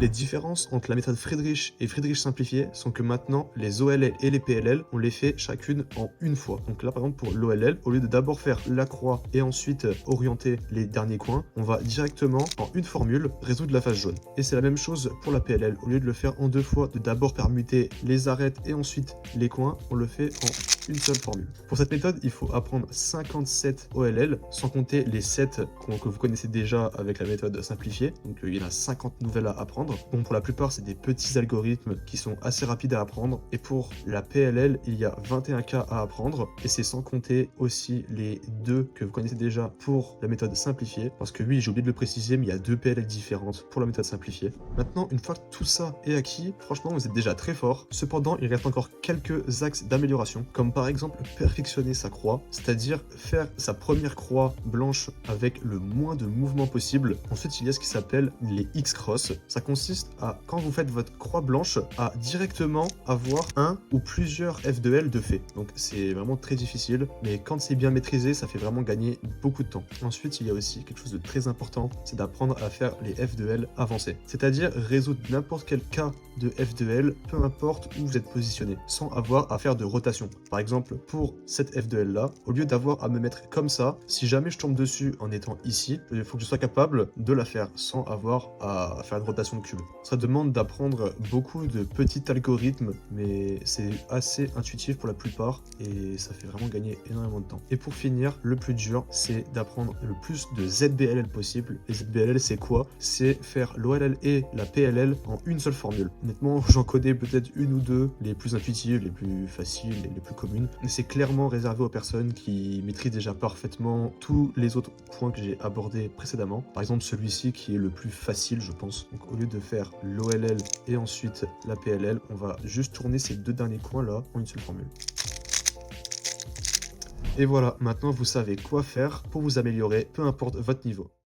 Les différences entre la méthode Friedrich et Friedrich simplifié sont que maintenant, les OLL et les PLL, on les fait chacune en une fois. Donc là, par exemple, pour l'OLL, au lieu de d'abord faire la croix et ensuite orienter les derniers coins, on va directement, en une formule, résoudre la face jaune. Et c'est la même chose pour la PLL. Au lieu de le faire en deux fois, de d'abord permuter les arêtes et ensuite les coins, on le fait en une seule formule. Pour cette méthode, il faut apprendre 57 OLL, sans compter les 7 que vous connaissez déjà avec la méthode simplifiée. Donc il y en a 50 nouvelles à apprendre. Bon, pour la plupart, c'est des petits algorithmes qui sont assez rapides à apprendre. Et pour la PLL, il y a 21 cas à apprendre. Et c'est sans compter aussi les 2 que vous connaissez déjà pour la méthode simplifiée. Parce que oui, j'ai oublié de le préciser, mais il y a 2 PLL différentes pour la méthode simplifiée. Maintenant, une fois que tout ça est acquis, franchement, vous êtes déjà très fort. Cependant, il reste encore quelques axes d'amélioration, comme par exemple perfectionner sa croix, c'est-à-dire faire sa première croix blanche avec le moins de mouvements possible. Ensuite, il y a ce qui s'appelle les X-cross. Ça consiste à, quand vous faites votre croix blanche, à directement avoir un ou plusieurs F de L de fait. Donc c'est vraiment très difficile, mais quand c'est bien maîtrisé, ça fait vraiment gagner beaucoup de temps. Ensuite, il y a aussi quelque chose de très important, c'est d'apprendre à faire les F de L avancés. C'est-à-dire résoudre n'importe quel cas de F de L, peu importe où vous êtes positionné, sans avoir à faire de rotation. Par exemple, pour cette F de L là, au lieu d'avoir à me mettre comme ça, si jamais je tombe dessus en étant ici, il faut que je sois capable de la faire sans avoir à faire une rotation de cube. Ça demande d'apprendre beaucoup de petits algorithmes, mais c'est assez intuitif pour la plupart et ça fait vraiment gagner énormément de temps. Et pour finir, le plus dur, c'est d'apprendre le plus de ZBLL possible. Les ZBLL, c'est quoi? C'est faire l'OLL et la PLL en une seule formule. Honnêtement, j'en connais peut-être une ou deux, les plus intuitives, les plus faciles et les plus communes. Mais c'est clairement réservé aux personnes qui maîtrisent déjà parfaitement tous les autres points que j'ai abordés précédemment. Par exemple, celui-ci qui est le plus facile, je pense. Donc au lieu de faire l'OLL et ensuite la PLL, on va juste tourner ces deux derniers coins là en une seule formule. Et voilà, maintenant vous savez quoi faire pour vous améliorer, peu importe votre niveau.